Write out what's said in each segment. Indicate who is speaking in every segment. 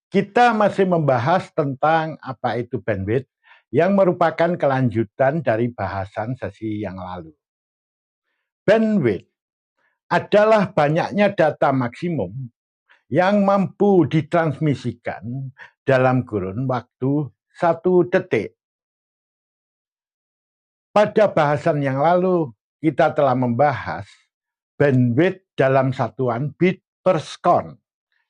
Speaker 1: Kita masih membahas tentang apa itu bandwidth yang merupakan kelanjutan dari bahasan sesi yang lalu. Bandwidth adalah banyaknya data maksimum yang mampu ditransmisikan dalam kurun waktu 1 detik. Pada bahasan yang lalu, kita telah membahas bandwidth dalam satuan bit per second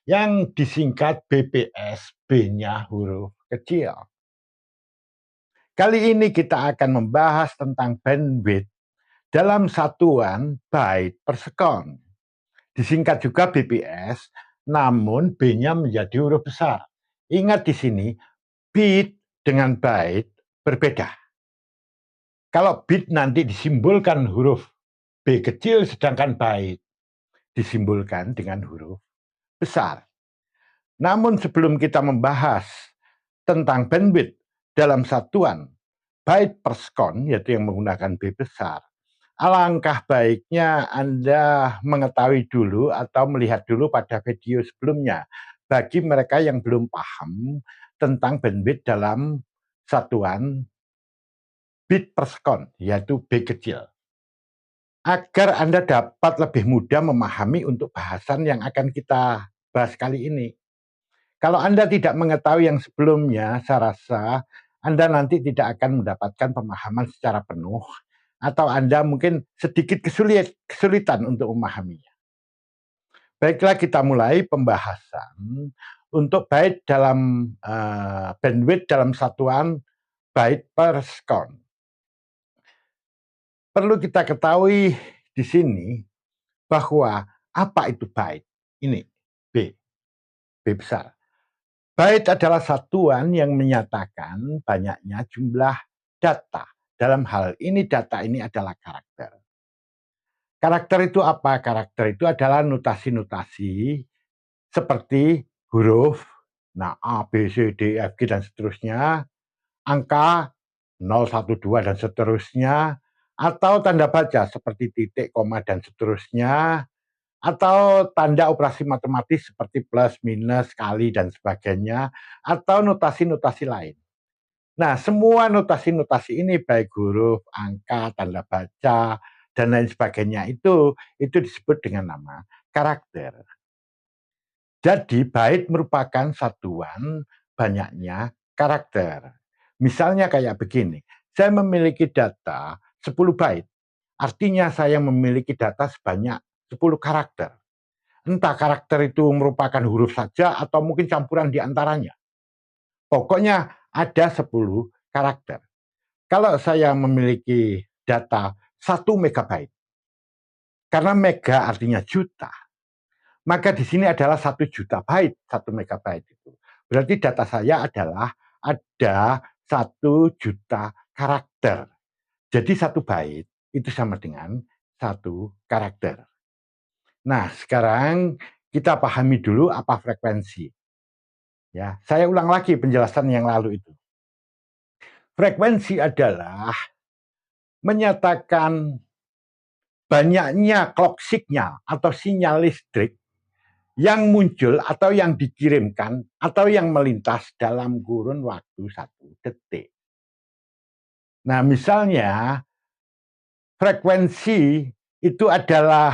Speaker 1: yang disingkat BPS, B-nya huruf kecil. Kali ini kita akan membahas tentang bandwidth dalam satuan byte per second. Disingkat juga BPS, namun B-nya menjadi huruf besar. Ingat di sini, bit dengan byte berbeda. Kalau bit nanti disimbolkan huruf B kecil, sedangkan byte disimbolkan dengan huruf besar. Namun sebelum kita membahas tentang bandwidth dalam satuan byte per second, yaitu yang menggunakan B besar, alangkah baiknya Anda mengetahui dulu atau melihat dulu pada video sebelumnya bagi mereka yang belum paham tentang bandwidth dalam satuan bit per second, yaitu B kecil, agar Anda dapat lebih mudah memahami untuk bahasan yang akan kita bahas kali ini. Kalau Anda tidak mengetahui yang sebelumnya, saya rasa Anda nanti tidak akan mendapatkan pemahaman secara penuh, atau Anda mungkin sedikit kesulitan untuk memahaminya. Baiklah, kita mulai pembahasan untuk byte dalam bandwidth dalam satuan byte per second. Perlu kita ketahui di sini bahwa apa itu byte? Ini B besar. Byte adalah satuan yang menyatakan banyaknya jumlah data. Dalam hal ini data ini adalah karakter. Karakter itu apa? Karakter itu adalah notasi-notasi seperti huruf, nah A, B, C, D, F, G, dan seterusnya, angka 0, 1, 2, dan seterusnya, atau tanda baca seperti titik, koma, dan seterusnya, atau tanda operasi matematis seperti plus, minus, kali, dan sebagainya, atau notasi-notasi lain. Nah, semua notasi-notasi ini baik huruf, angka, tanda baca, dan lain sebagainya itu disebut dengan nama karakter. Jadi byte merupakan satuan banyaknya karakter. Misalnya kayak begini, saya memiliki data 10 byte. Artinya saya memiliki data sebanyak 10 karakter. Entah karakter itu merupakan huruf saja atau mungkin campuran di antaranya. Pokoknya ada 10 karakter. Kalau saya memiliki data 1 megabyte, karena mega artinya juta, maka di sini adalah 1 juta byte, 1 megabyte itu. Berarti data saya adalah ada 1 juta karakter. Jadi 1 byte itu sama dengan 1 karakter. Nah, sekarang kita pahami dulu apa frekuensi. Ya, saya ulang lagi penjelasan yang lalu itu. Frekuensi adalah menyatakan banyaknya clock signal atau sinyal listrik yang muncul atau yang dikirimkan atau yang melintas dalam kurun waktu 1 detik. Nah, misalnya frekuensi itu adalah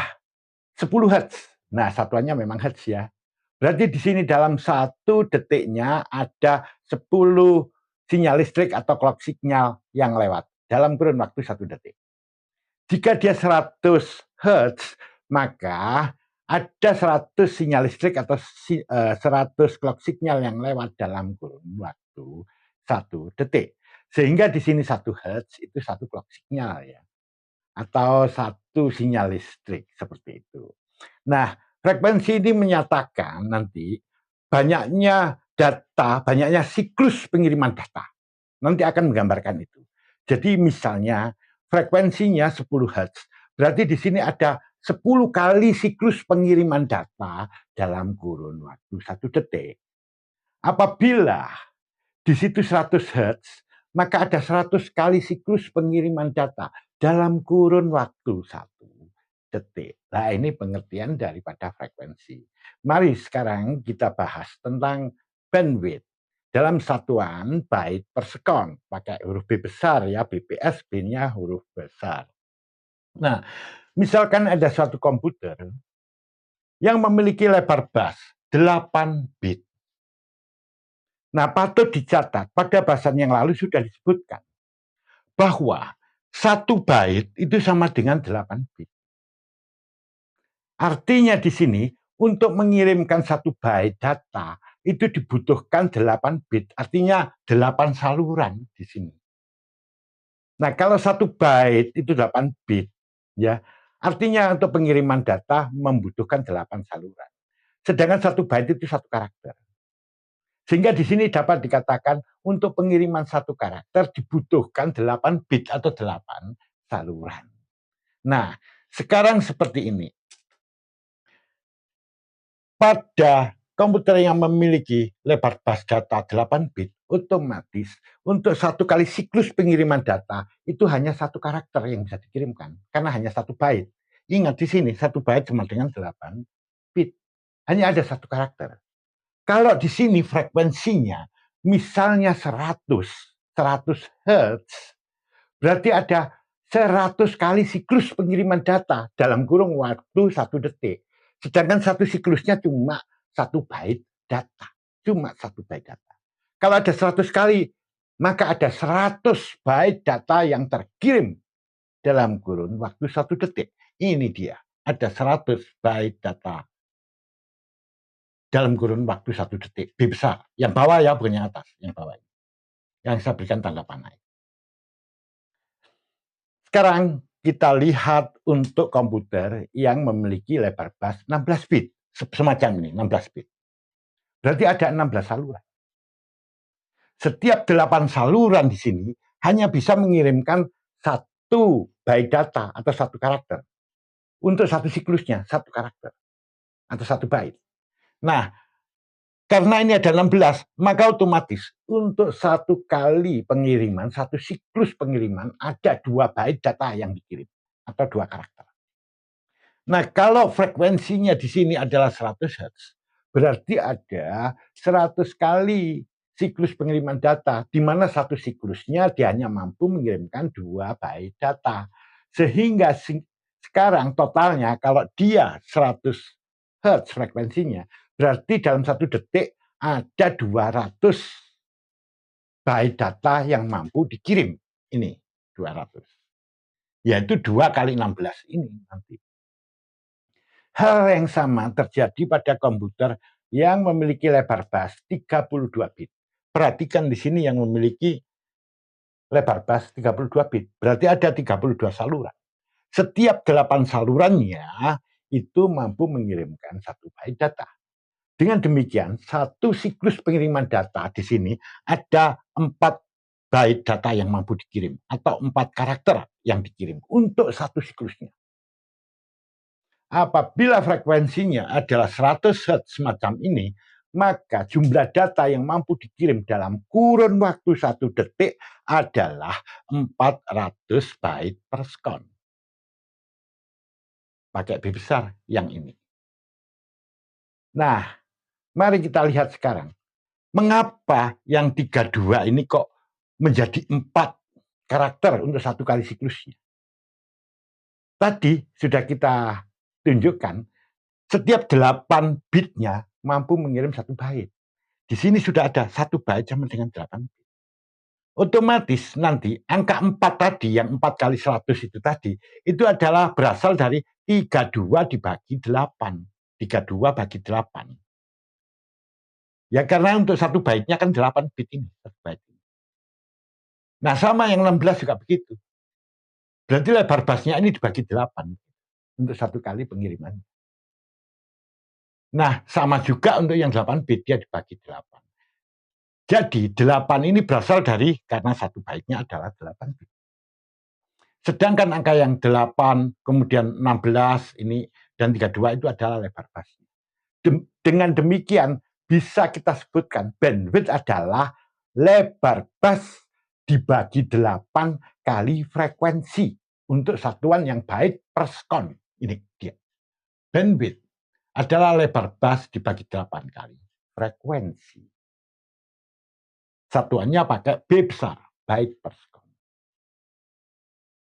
Speaker 1: 10 Hz. Nah, satuannya memang Hz ya. Berarti di sini dalam 1 detiknya ada 10 sinyal listrik atau clock signal yang lewat dalam kurun waktu 1 detik. Jika dia 100 Hz, maka ada 100 sinyal listrik atau 100 clock signal yang lewat dalam kurun waktu 1 detik. Sehingga di sini 1 Hz itu 1 clock signal ya. Atau 1 sinyal listrik seperti itu. Nah, frekuensi ini menyatakan nanti banyaknya data, banyaknya siklus pengiriman data. Nanti akan menggambarkan itu. Jadi misalnya frekuensinya 10 Hz, berarti di sini ada 10 kali siklus pengiriman data dalam kurun waktu 1 detik. Apabila di situ 100 Hz, maka ada 100 kali siklus pengiriman data dalam kurun waktu 1 detik. Nah, ini pengertian daripada frekuensi. Mari sekarang kita bahas tentang bandwidth dalam satuan byte per second. Pakai huruf B besar ya, BPS, B-nya huruf besar. Nah, misalkan ada suatu komputer yang memiliki lebar bus 8 bit. Nah, patut dicatat, pada bahasan yang lalu sudah disebutkan bahwa 1 byte itu sama dengan 8 bit. Artinya di sini, untuk mengirimkan 1 byte data, itu dibutuhkan 8 bit, artinya 8 saluran di sini. Nah, kalau 1 byte itu 8 bit, ya, artinya untuk pengiriman data membutuhkan 8 saluran. Sedangkan 1 byte itu 1 karakter. Sehingga di sini dapat dikatakan untuk pengiriman 1 karakter dibutuhkan 8 bit atau 8 saluran. Nah, sekarang seperti ini. Pada komputer yang memiliki lebar bus data 8 bit, otomatis untuk 1 kali siklus pengiriman data itu hanya 1 karakter yang bisa dikirimkan, karena hanya 1 byte. Ingat di sini 1 byte sama dengan 8 bit. Hanya ada 1 karakter. Kalau di sini frekuensinya misalnya 100 Hz, berarti ada 100 kali siklus pengiriman data dalam kurung waktu 1 detik. Sedangkan 1 siklusnya cuma 1 byte data. Cuma 1 byte data. Kalau ada 100 kali, maka ada 100 byte data yang terkirim dalam kurun waktu 1 detik. Ini dia, ada 100 byte data dalam kurun waktu 1 detik. B besar. Yang bawah ya, bukan yang atas. Yang bawah. Yang saya berikan tanda panah. Sekarang kita lihat untuk komputer yang memiliki lebar bus 16 bit. Semacam ini, 16 bit. Berarti ada 16 saluran. Setiap 8 saluran di sini hanya bisa mengirimkan 1 byte data atau 1 karakter. Untuk 1 siklusnya, 1 karakter. Atau 1 byte. Nah, karena ini ada 16, maka otomatis untuk 1 kali pengiriman, 1 siklus pengiriman, ada 2 byte data yang dikirim. Atau 2 karakter. Nah, kalau frekuensinya di sini adalah 100 Hz, berarti ada 100 kali siklus pengiriman data, di mana 1 siklusnya dia hanya mampu mengirimkan 2 byte data. Sehingga sekarang totalnya kalau dia 100 Hz frekuensinya, berarti dalam 1 detik ada 200 byte data yang mampu dikirim. Ini 200. Yaitu 2 kali 16 ini nanti. Hal yang sama terjadi pada komputer yang memiliki lebar bus 32 bit. Perhatikan di sini yang memiliki lebar bus 32 bit. Berarti ada 32 saluran. Setiap 8 salurannya itu mampu mengirimkan 1 byte data. Dengan demikian, 1 siklus pengiriman data di sini ada 4 byte data yang mampu dikirim atau 4 karakter yang dikirim untuk 1 siklusnya. Apabila frekuensinya adalah 100 Hz semacam ini, maka jumlah data yang mampu dikirim dalam kurun waktu 1 detik adalah 400 byte per second. Pakai B besar yang ini. Nah, mari kita lihat sekarang. Mengapa yang 32 ini kok menjadi 4 karakter untuk 1 kali siklusnya? Tadi sudah kita tunjukkan, setiap 8 bitnya mampu mengirim 1 byte. Di sini sudah ada 1 byte sama dengan 8 bit. Otomatis nanti angka 4 tadi, yang 4 kali 100 itu tadi, itu adalah berasal dari 32 dibagi 8. 32 bagi 8. Ya karena untuk 1 byte-nya kan 8 bit ini. 1 byte ini. Nah sama yang 16 juga begitu. Berarti lebar busnya ini dibagi 8 untuk 1 kali pengiriman. Nah, sama juga untuk yang 8 bit, dia dibagi 8. Jadi, 8 ini berasal dari, karena 1 byte-nya adalah 8 bit. Sedangkan angka yang 8, kemudian 16, ini, dan 32 itu adalah lebar busnya. Dengan demikian, bisa kita sebutkan, bandwidth adalah lebar bus dibagi 8 kali frekuensi untuk satuan yang byte per second. Ini dia. Bandwidth adalah lebar bus dibagi 8 kali frekuensi. Satuannya pakai B besar, byte per second.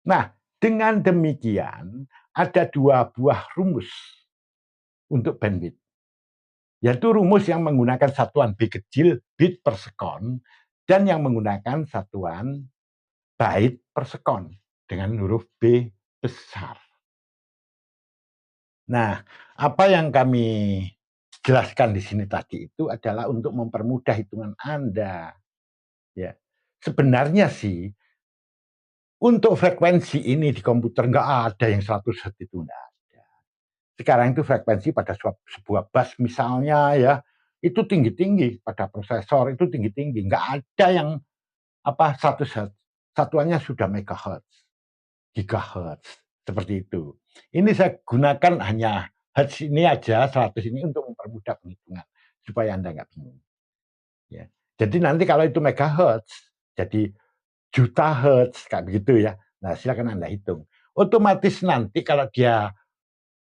Speaker 1: Nah, dengan demikian ada dua buah rumus untuk bandwidth. Yaitu rumus yang menggunakan satuan B kecil, bit per second, dan yang menggunakan satuan byte per second dengan huruf B besar. Nah, apa yang kami jelaskan di sini tadi itu adalah untuk mempermudah hitungan Anda. Ya, sebenarnya sih untuk frekuensi ini di komputer nggak ada yang 100 Hz itu nggak ada. Sekarang itu frekuensi pada sebuah bus misalnya ya, itu tinggi-tinggi, pada prosesor itu tinggi-tinggi. Nggak ada yang 100 Hz. Satuannya sudah megahertz, gigahertz, seperti itu. Ini saya gunakan hanya hertz ini aja, 100 ini untuk mempermudah penghitungan, supaya Anda nggak bingung. Ya. Jadi nanti kalau itu megahertz, jadi juta hertz, kayak begitu ya. Nah, silakan Anda hitung. Otomatis nanti kalau dia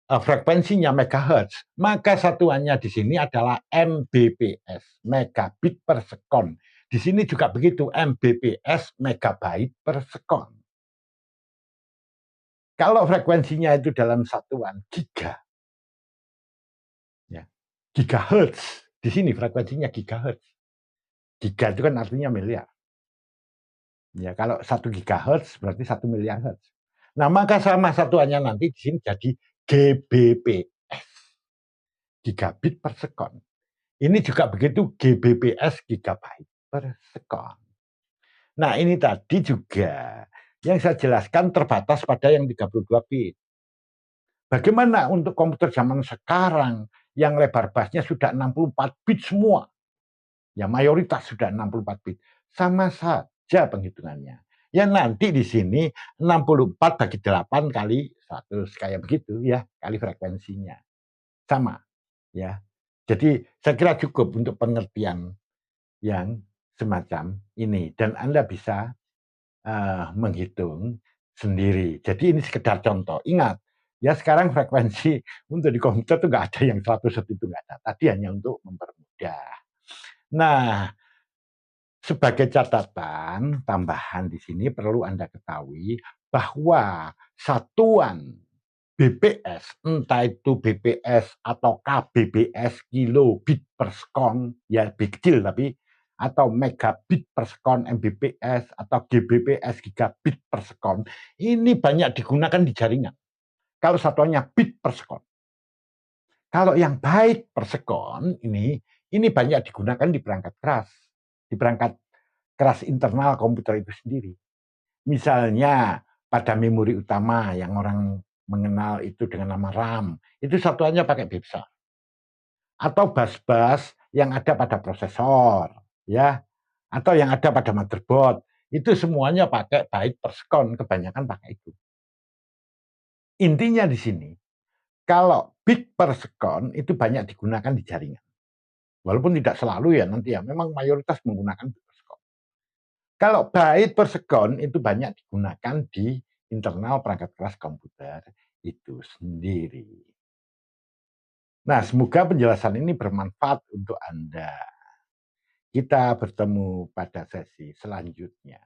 Speaker 1: frekuensinya megahertz, maka satuannya di sini adalah Mbps, megabit per second. Di sini juga begitu, Mbps, megabyte per second. Kalau frekuensinya itu dalam satuan giga, ya, gigahertz, di sini frekuensinya gigahertz. Giga itu kan artinya miliar. Ya, kalau 1 gigahertz berarti 1 miliar hertz. Nah, maka sama satuannya nanti di sini jadi GBps, gigabit per second. Ini juga begitu, GBps, gigabyte per second. Nah, ini tadi juga yang saya jelaskan terbatas pada yang 32 bit. Bagaimana untuk komputer zaman sekarang yang lebar busnya sudah 64 bit semua? Ya, mayoritas sudah 64 bit. Sama saja penghitungannya. Ya nanti di sini 64 bagi 8 kali 100 kayak begitu ya, kali frekuensinya. Sama ya. Jadi saya kira cukup untuk pengertian yang semacam ini dan Anda bisa menghitung sendiri. Jadi ini sekedar contoh. Ingat, ya sekarang frekuensi untuk di komputer itu nggak ada yang 100 itu nggak ada. Tadi hanya untuk mempermudah. Nah, sebagai catatan tambahan di sini perlu Anda ketahui bahwa satuan BPS, entah itu BPS atau KBPS, kilo bit per second, ya bit kecil tapi, atau megabit per second, Mbps, atau GBPS, gigabit per second, ini banyak digunakan di jaringan. Kalau satuannya bit per second. Kalau yang byte per second ini banyak digunakan di perangkat keras, di perangkat keras internal komputer itu sendiri. Misalnya pada memori utama yang orang mengenal itu dengan nama RAM, itu satuannya pakai bit besar. Atau bus-bus yang ada pada prosesor, ya, atau yang ada pada motherboard, itu semuanya pakai byte per second, kebanyakan pakai itu. Intinya di sini, kalau bit per second itu banyak digunakan di jaringan. Walaupun tidak selalu ya nanti ya, memang mayoritas menggunakan bit per second. Kalau byte per second itu banyak digunakan di internal perangkat keras komputer itu sendiri. Nah, semoga penjelasan ini bermanfaat untuk Anda. Kita bertemu pada sesi selanjutnya.